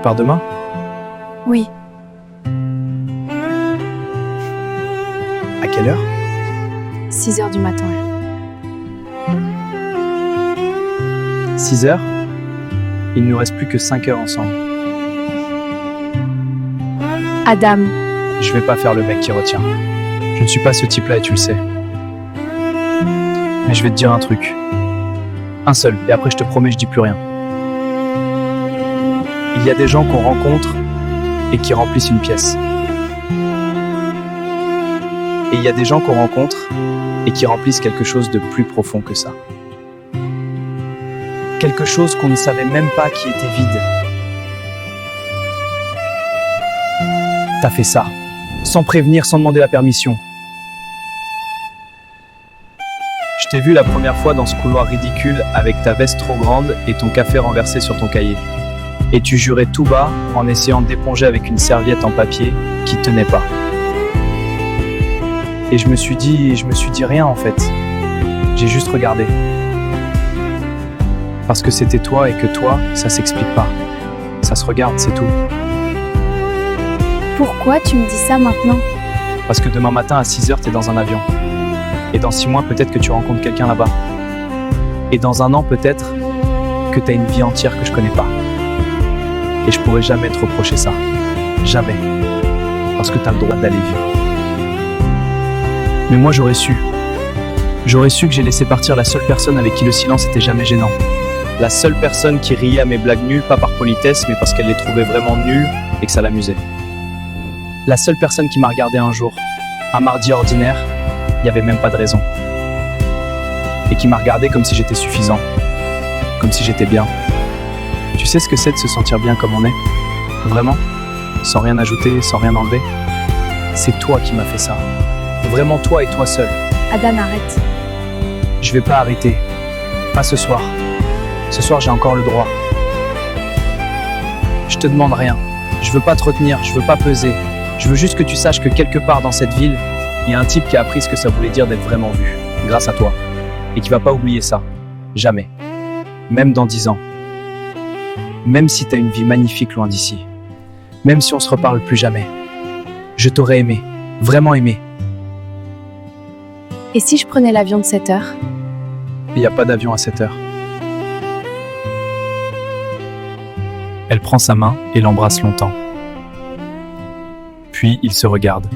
pars demain? Oui, À quelle heure? 6 heures du matin. 6 heures? Il ne nous reste plus que 5 heures ensemble. Adam, Je vais pas faire le mec qui retient. Je ne suis pas ce type-là et tu le sais. Mais je vais te dire un truc. Un seul, et après je te promets, je dis plus rien. Il y a des gens qu'on rencontre et qui remplissent une pièce. Et il y a des gens qu'on rencontre et qui remplissent quelque chose de plus profond que ça. Quelque chose qu'on ne savait même pas qui était vide. T'as fait ça, sans prévenir, sans demander la permission. Je t'ai vu la première fois dans ce couloir ridicule avec ta veste trop grande et ton café renversé sur ton cahier. Et tu jurais tout bas en essayant d'éponger avec une serviette en papier qui tenait pas. Et je me suis dit rien en fait. J'ai juste regardé. Parce que c'était toi et que toi, ça s'explique pas. Ça se regarde, c'est tout. pourquoi tu me dis ça maintenant? Parce que demain matin à 6 heures, t'es dans un avion. Et dans 6 mois, peut-être que tu rencontres quelqu'un là-bas. Et dans un an, peut-être que t'as une vie entière que je connais pas. Et je pourrais jamais te reprocher ça. Jamais. Parce que t'as le droit d'aller vivre. Mais moi, j'aurais su. J'aurais su que j'ai laissé partir la seule personne avec qui le silence était jamais gênant. La seule personne qui riait à mes blagues nulles, pas par politesse, mais parce qu'elle les trouvait vraiment nulles et que ça l'amusait. La seule personne qui m'a regardé un jour, un mardi ordinaire, il n'y avait même pas de raison. Et qui m'a regardé comme si j'étais suffisant, comme si j'étais bien. Tu sais ce que c'est de se sentir bien comme on est? Vraiment? Sans rien ajouter, sans rien enlever? C'est toi qui m'as fait ça. Vraiment toi et toi seul. Adam, arrête. Je vais pas arrêter. Pas ce soir. Ce soir, j'ai encore le droit. Je te demande rien. Je veux pas te retenir, je veux pas peser. Je veux juste que tu saches que quelque part dans cette ville, il y a un type qui a appris ce que ça voulait dire d'être vraiment vu, grâce à toi. Et qui va pas oublier ça. Jamais. Même dans 10 ans. Même si t'as une vie magnifique loin d'ici. Même si on se reparle plus jamais. Je t'aurais aimé. Vraiment aimé. Et si je prenais l'avion de 7 heures? Il n'y a pas d'avion à 7 heures. Elle prend sa main et l'embrasse longtemps. Puis ils se regardent.